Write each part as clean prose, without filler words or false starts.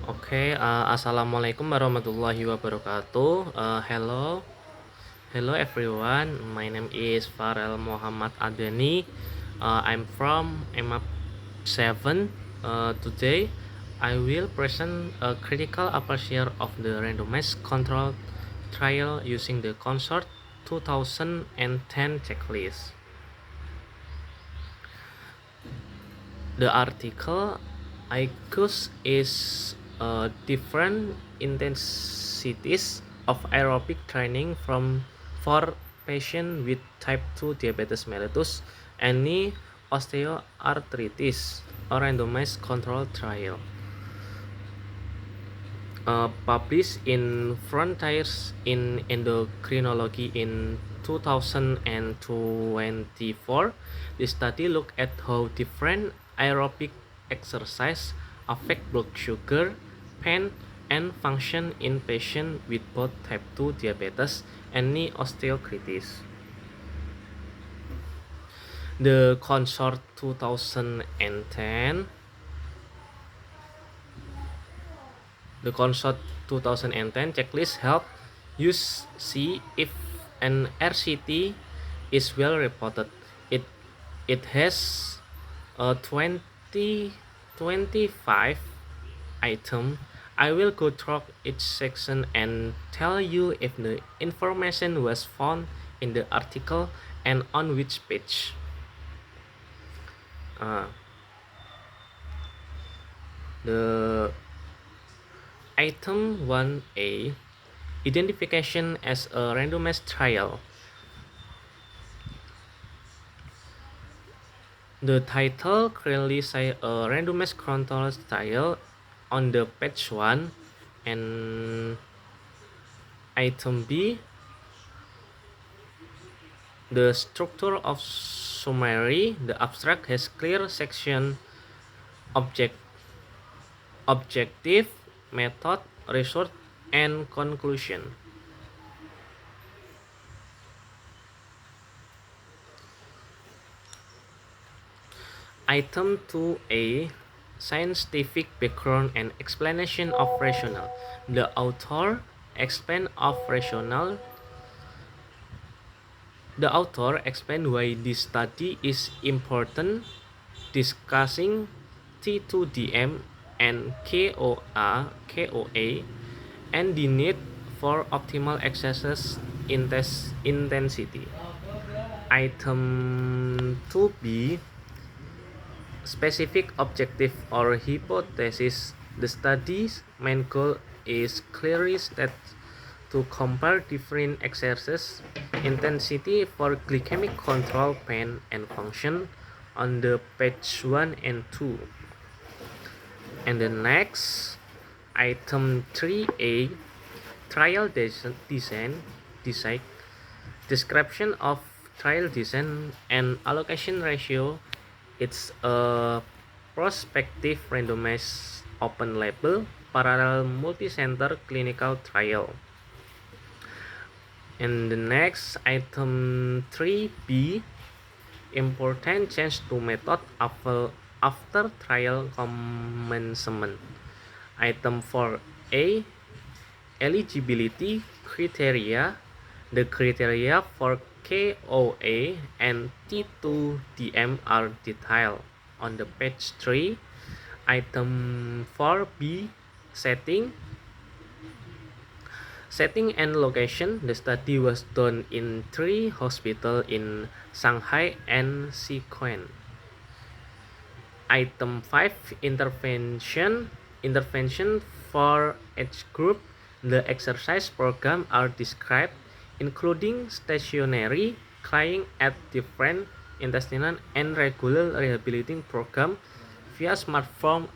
Assalamualaikum warahmatullahi wabarakatuh. Hello everyone. My name is Farel Muhammad Adeni. I'm from EMAP 7. Today, I will present a critical appraisal of the randomized control trial using the Consort 2010 checklist. The article I choose is different intensities of aerobic training for patients with type 2 diabetes mellitus and knee osteoarthritis, a randomized controlled trial. Published in Frontiers in Endocrinology in 2024, the study looked at how different aerobic exercise affect blood sugar, pain, and function in patients with both type 2 diabetes and knee osteoarthritis. The Consort 2010 checklist help you see if an RCT is well reported. It it has a 25 item. I will go through each section and tell you if the information was found in the article and on which page. Uh, the Item 1A, identification as a randomized trial. The title clearly says a randomized control trial on the page 1, and item B, the structure of summary. The abstract has clear section, objective, method, result, and conclusion. Item 2A, scientific background and explanation of rationale. The author explained why this study is important, discussing T2DM and KOA, and the need for optimal exercise intensity. Item 2B, specific objective or hypothesis. The study's main goal is clearly stated to compare different exercise intensity for glycemic control, pain, and function on the page 1 and 2. And the next, item 3A, trial design, description of trial design and allocation ratio. It's a prospective randomized open label parallel multicenter clinical trial. And the next, item 3B, important change to method after trial commencement. Item 4A, eligibility criteria. The criteria for KOA and T2DM are detailed on the page 3. Item 4B, setting and location. The study was done in 3 hospitals in Shanghai and Sichuan. Item 5, intervention for each group. The exercise program are described, including stationary crying at different intestinal and regular rehabilitating program via smartphone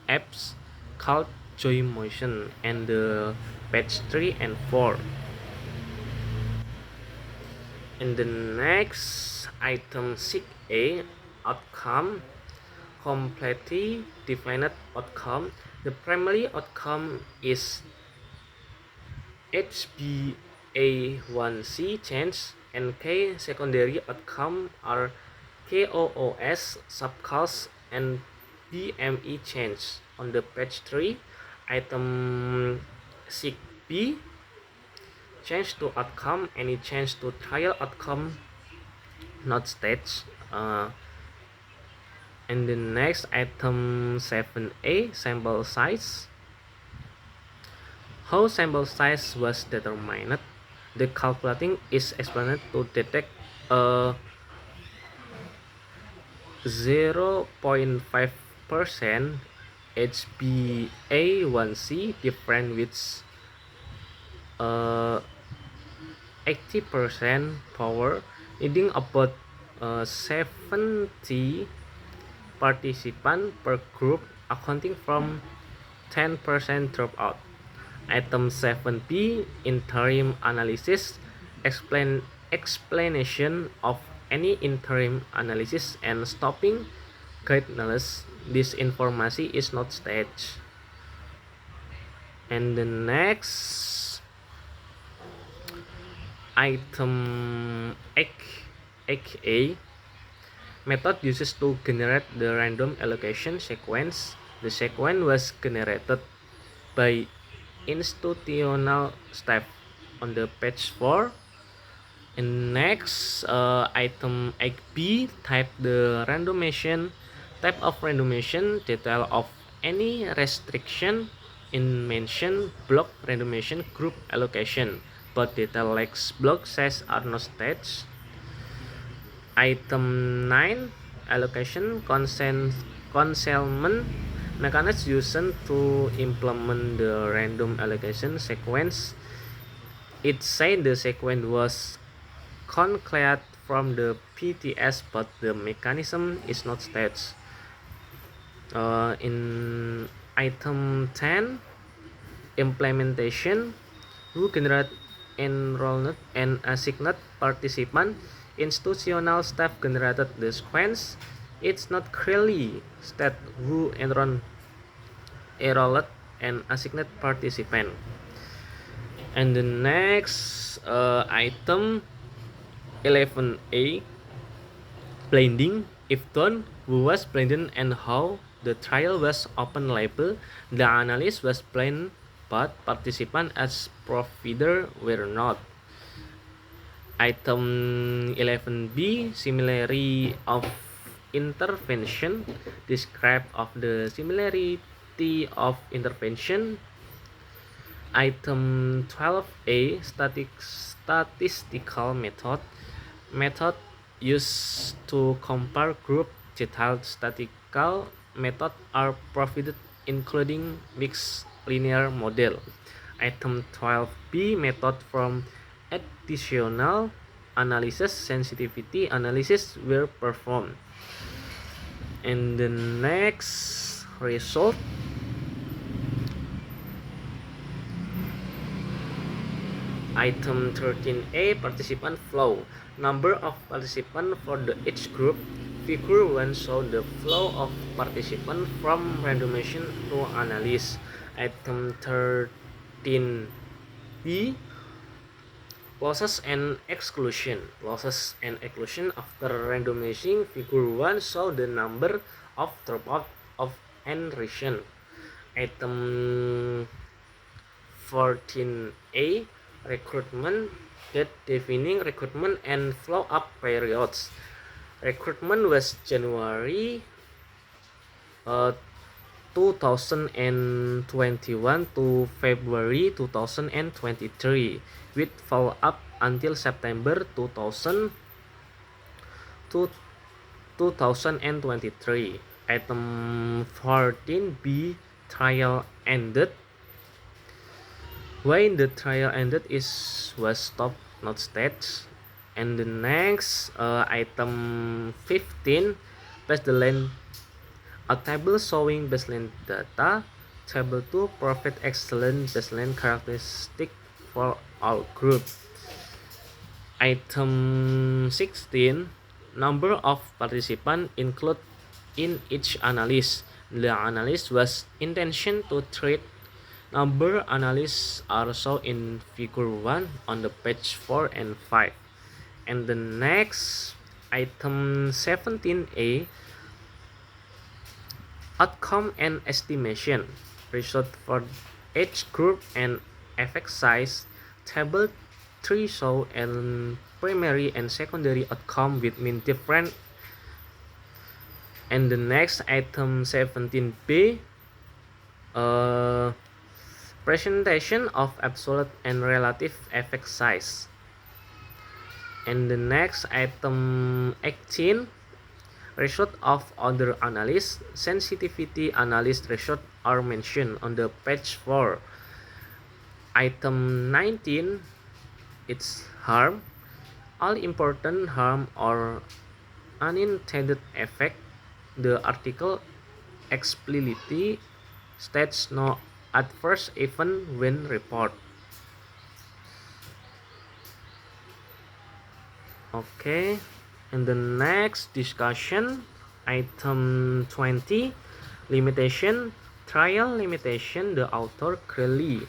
apps called JoyMotion, and the page 3 and 4. And the next, item 6A, outcome, completely defined outcome. The primary outcome is HbA1c change, and key secondary outcome are KOOS, subcalc, and BMI change on the page 3. Item 6B, change to outcome. Any change to trial outcome not stage. And the next item 7A, sample size. How sample size was determined? The calculating is explained to detect a 0.5% HbA1c different with 80% power, needing about 70 participants per group, accounting from 10% dropout. Item 7B, interim analysis, explanation of any interim analysis and stopping guidelines. This information is not staged. And the next item 8A, method uses to generate the random allocation sequence. The sequence was generated by institutional staff on the page 4. And next item 8B, type the randomization, type of randomization, detail of any restriction in mention block randomization group allocation, but detail like block size are not staged. Item 9, allocation concealment mechanism used to implement the random allocation sequence. It said the sequence was concluded from the PTS, but the mechanism is not staged. In item 10, implementation, who generate enrolled and assigned participant. Institutional staff generated the sequence. It's not clearly stated who enrolled and assigned participant. And the next item 11A, blinding. If done, who was blinded and how? The trial was open label. The analyst was blind, but participants as provider were not. Item 11B, similarity of intervention. Describe of the similarity of intervention. Item 12A, statistical method. Method used to compare group. Detailed statistical method are provided, including mixed linear model. Item 12B, method from additional analysis, sensitivity analysis were performed. And the next result, item 13A, participant flow. Number of participants for each group. Figure 1 show the flow of participants from randomization to analysis. Item 13B, losses and exclusion. Losses and exclusion after randomizing. Figure 1 show the number of dropout of enrichment. Item 14A, recruitment, that defining recruitment and flow up periods. Recruitment was January 2021 to February 2023, with follow up until September 2023. Item 14B, trial ended. When the trial ended was stopped, not staged. And the next item 15, baseline, a table showing baseline data. Table 2 provide excellent baseline characteristic for all groups. Item 16, number of participants included in each analysis. The analysis was intention to treat. Number analyses are shown in figure 1 on the page 4 and 5. And the next item 17A, outcome and estimation. result for age group and effect size. Table 3 show and primary and secondary outcome with mean different. And the next item 17b, presentation of absolute and relative effect size. And the next item 18, result of other analysis, sensitivity analysis result are mentioned on the page 4. Item 19, it's harm. All important harm or unintended effect. The article explicitly states no adverse event when report. Okay, and the next discussion, item 20, limitation, trial limitation. The author clearly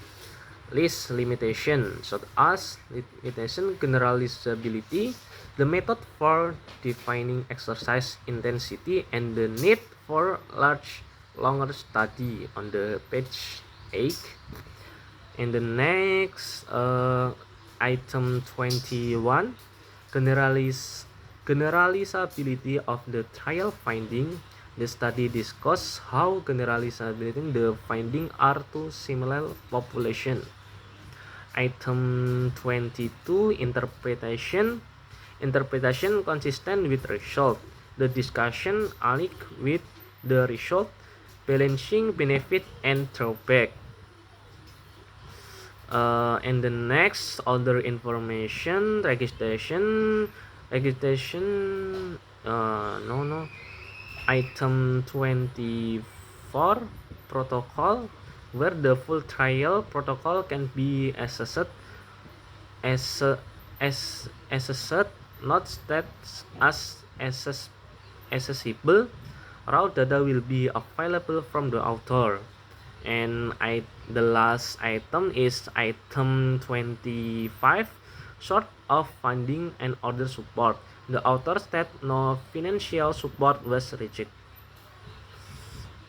lists limitation such as limitation generalizability, the method for defining exercise intensity, and the need for longer study on the page 8. And the next item 21, generalizability of the trial finding. The study discuss how generalizability the finding are to similar population. Item 22, interpretation. Interpretation consistent with result. The discussion alike with the result, balancing benefit and drawback. And the next other information, registration, item 24, protocol, where the full trial protocol can be assessed not that as accessible. Raw data will be available from the author. And the last item is item 25, sort of funding and other support. The author said no financial support was rejected.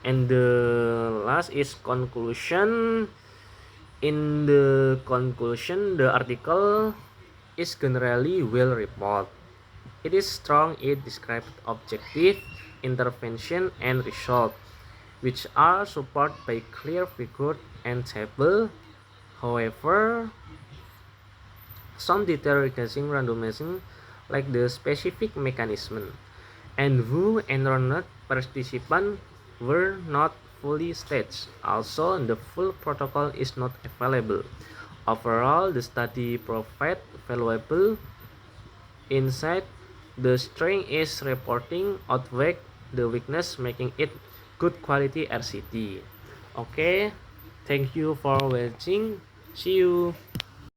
And the last is conclusion. In the conclusion, the article is generally well reported. It is strong. It describes objective, intervention, and result, which are supported by clear figure and table. However, some detail regarding randomizing, like the specific mechanism and who enrolled participants, were not fully staged. Also, the full protocol is not available. Overall, the study provides valuable insight. The strength is reporting outweigh the weakness, making it good quality RCT. Okay, thank you for watching. See you.